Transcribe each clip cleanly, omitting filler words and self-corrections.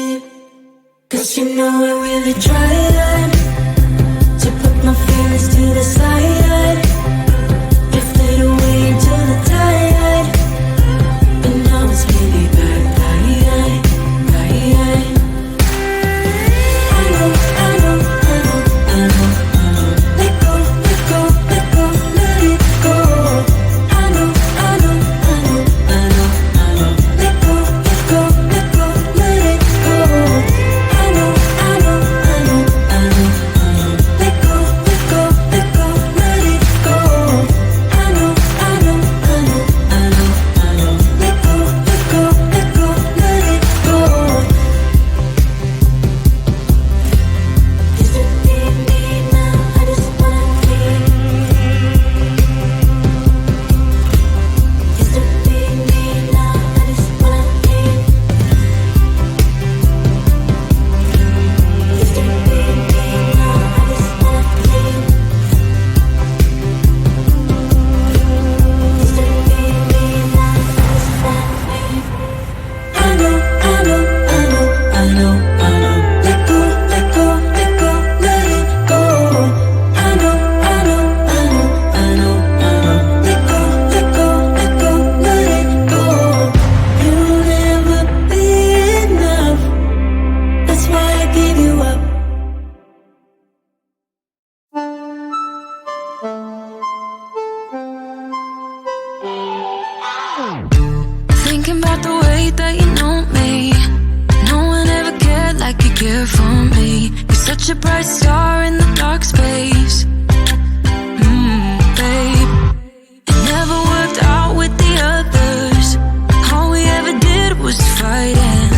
babe. 'Cause you know I really tried to put my feelings to the side, drifted away into the tide, but now it's really bad. I know, I know, I know, I know, I know. Let go, let go, let go, let it go. I know, I know, I know, I know, I know. Let go, let go, let go, let it go. I know, I know, I know, I know, I know. Let go, let go, let go, let it go. I know, I know, I know, I know, I know. Let go, let go, let go, let it go. Used to be me, now I just wanna leave. Used to be me, now I just wanna leave. Used to be me, now I just wanna leave. Used to be me, now I just wanna leave. I know, I know, I know, I know, I know. Let go, let go, let go, let it go. I know, I know, I know, I know, I know. Let go, let go, let go, let it go. You'll never be enough. That's why I gave you up. Thinking about the way that you know me. No one ever cared like you care for me. You're such a bright star in the dark space. Babe, it never worked out with the others. All we ever did was fight, and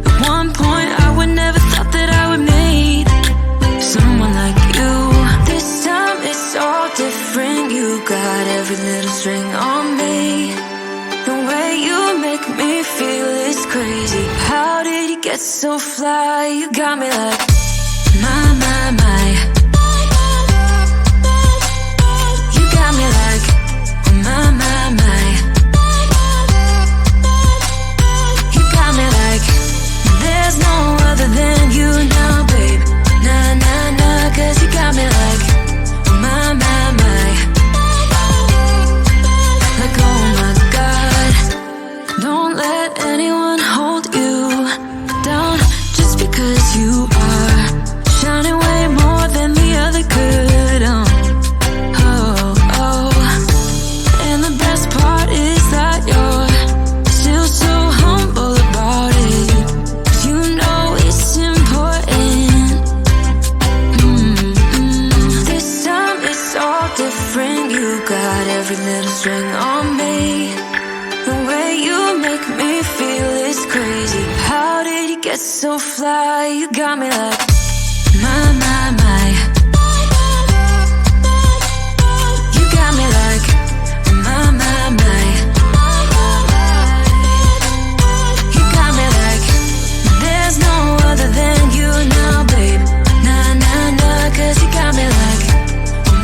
at one point I would never thought that I would meet someone like you. This time it's all different. You got every little string on me. The way you make me feel is crazy. How did you get so fly? You got me like, my, my, my. You got me like, my, my, my. You got me like, there's no other than you now, babe. Nah, nah, nah, 'cause you got me like, my, my, my. Like, oh my God, don't let anyone hold you down just because you are shining way more than the other could. Oh, oh. And the best part is that you're still so humble about it. 'Cause you know it's important. This time it's all different. You got every little string on me. The way you make me feel is crazy. How did you get so fly? You got me like, my, my, my. You got me like, my, my, my. You got me like, there's no other than you now, babe. Nah, nah, nah, 'cause you got me like,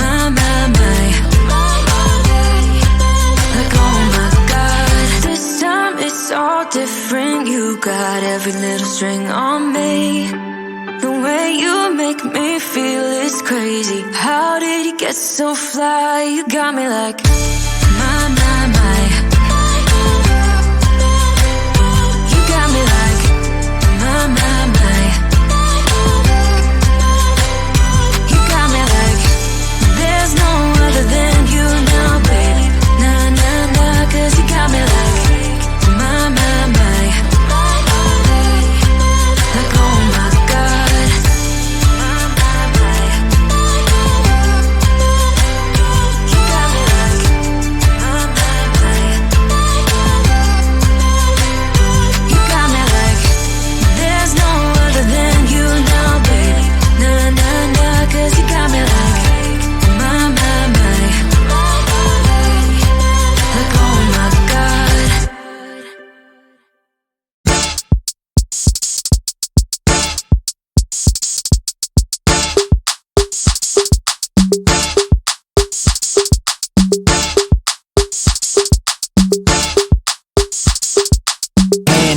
my, my, my. Like, oh my God, this time it's all different. You got every little string on me. The way you make me feel is crazy. How did you get so fly? You got me like, my, my, my. You got me like, my, my, my. You got me like, there's no other than you now, baby. Nah, nah, nah, 'cause you got me like, my, my, my. Like, oh my God, my, my, my. You got me like,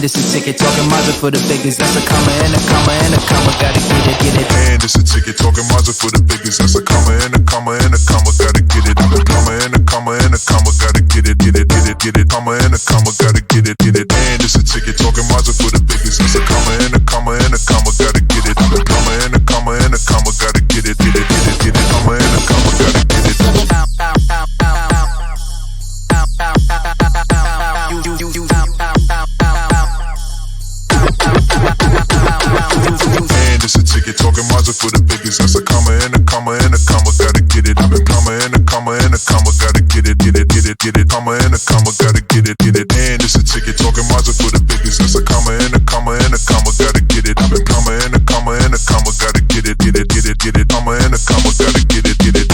it's a ticket talking Mazda for the biggest. That's a comma and a comma and a comma. Gotta get it. And it's a ticket talking Mazda for the biggest. That's a comma and a comma and a comma. Gotta get it. I'm a comma and a comma and a comma. Gotta get it. Comma and a comma. Gotta get it. And it's a ticket talking Mazda for the biggest. That's a comma and a comma and a comma. Gotta get it. I'm a comma and a comma and a comma. Gotta get it. Comma and a comma. Gotta get it. And it's a ticket talking Mazda for the biggest. That's a comma and a comma and a comma. Gotta get it. I'm a comma and a comma and a comma. Gotta get it. Comma and a comma. Gotta get it. And it's a ticket talking Mazda for the biggest. That's a comma and a comma and a comma. Gotta get it. I'm a comma and a comma and a comma. Gotta get it. Comma and a comma. Gotta get it.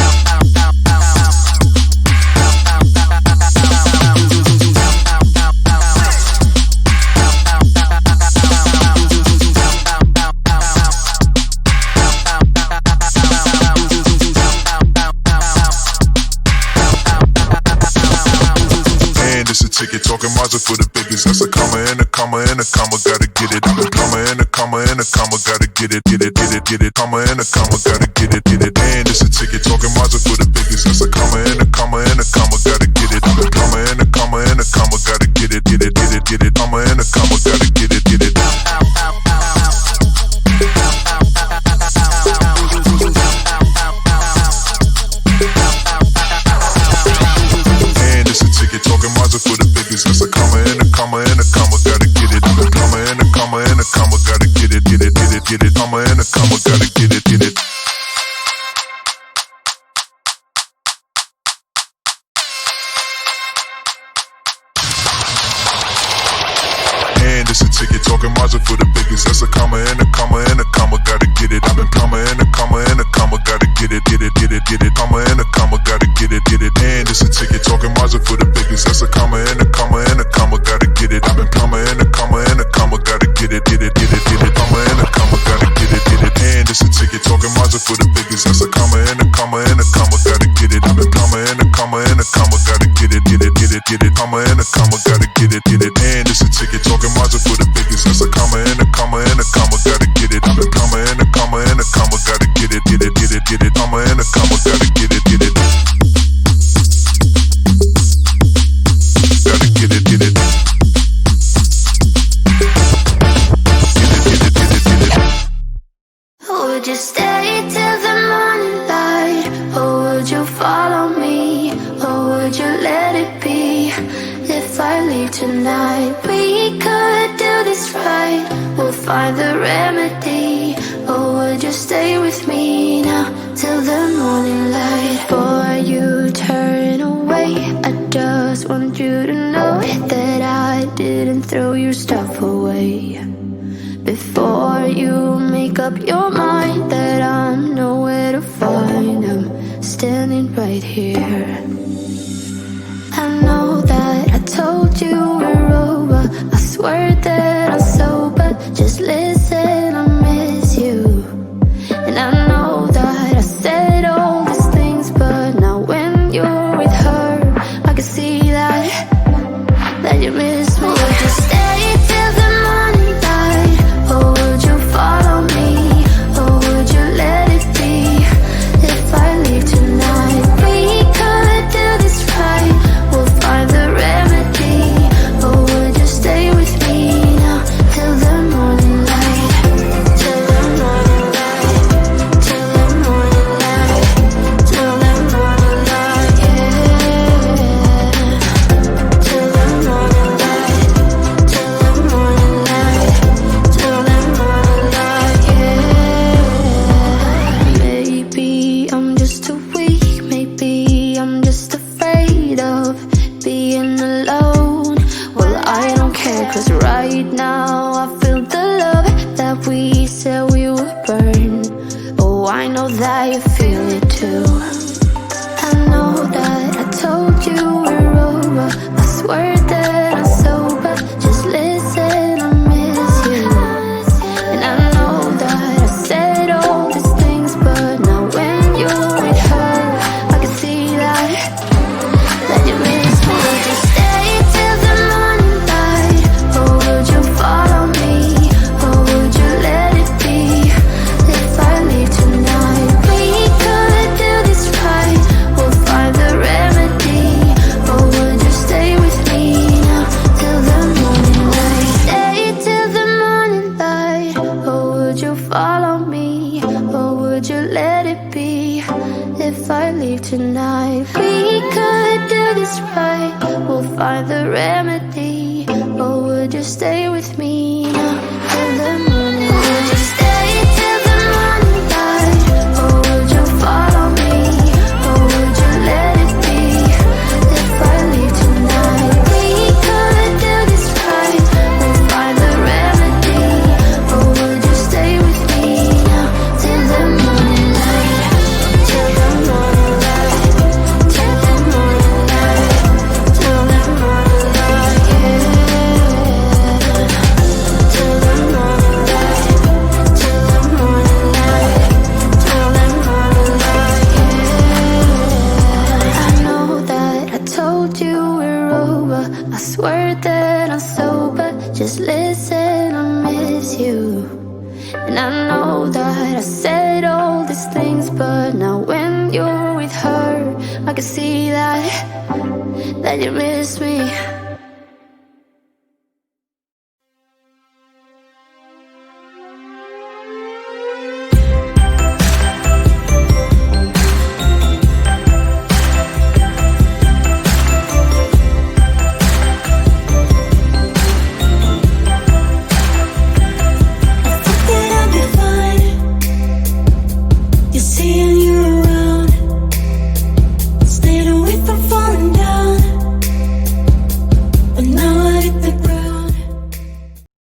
Ticket talking Mazda for the biggest. That's a comma and a comma and a comma. Gotta get it. I'm a comma and a comma and a comma. Gotta get it. Comma and a comma. Gotta get it. And it's a ticket talking Mazda for the biggest. That's a comma and a comma and a comma. Gotta get it. I'm a comma and a comma and a comma. Gotta get it. Comma and a comma. Gotta get it. Talking Mazda for the biggest. That's a comma and a comma and a comma. Gotta get it. I'm a comma and a comma and a comma. Gotta get it. Comma and a comma. Gotta get it. And it's a ticket talking Mazda for the biggest. That's a comma and a comma and a comma. Gotta get it. I'm a comma and a comma and a comma. Gotta get it. Comma and a comma. Gotta get it. And it's a ticket talking Mazda for the biggest. That's a comma and a comma and a comma. Gotta get it. I'm a comma and a comma and a comma. Gotta get it. Comma and a comma. Gotta get it. And it's a ticket talking Mazda for the biggest. That's a comma and a comma and a comma. Gotta get it. I'm a comma and a comma and a comma. Gotta get it. Comma and a comma. Gotta get it. And it's a ticket talking Mazda for the biggest. That's a comma and a comma and a comma. Gotta get it. I'm a comma and a comma and a comma. Gotta get it. Comma and a comma. Gotta get it. Gotta get it. Would you stay till the morning light? Or would you follow me? Or would you let it be? If I leave tonight, we could do this right. We'll find the remedy. Or would you stay with me now till the morning light? Before you turn away, I just want you to know that I didn't throw your stuff away. Before you make up your mind that I'm nowhere to find, I'm standing right here. I know that I told you we're over. I swear that I'm sober. Just listen, I miss you. And I know that I said all these things, but now when you're with her, I can see that you miss me. Would you stay till the morning light? Or would you follow me? Or would you let it be? If I leave tonight, we could do this right. We'll find the remedy. Or would you stay with me now till the morning light? Till the morning light. Till the morning light. Till the morning light, yeah. Till the morning light. Till the morning light. Till the morning light, yeah. Maybe I'm just too weak. Maybe I'm just afraid of being alone. Well, I don't care, 'cause right now I feel the love that we said we would burn. Oh, I know that you feel it too. I know that I told you we're over. I swear that I'm sober. Just listen, I miss you. And I know that I said all these things, but now when you're with her, I can see that you miss me. Would you stay till the morning light? Or would you fall? if I leave tonight. We could do this right, we'll find the remedy. Or would you stay with me now till the morning? Would you stay till the morning light? Or would you follow me? Or would you let it be if I leave tonight? We could do this right, we'll find the remedy. Or would you stay with me now till the morning light? Till the morning light, till the morning light, till the morning light, yeah. Till the morning light, till the morning light, till the morning light, yeah. I know that I told you we're over, I swear that I'm sober. Just listen, I miss you. And I know that I said all these things, but now when you're with her, I can see that you miss me.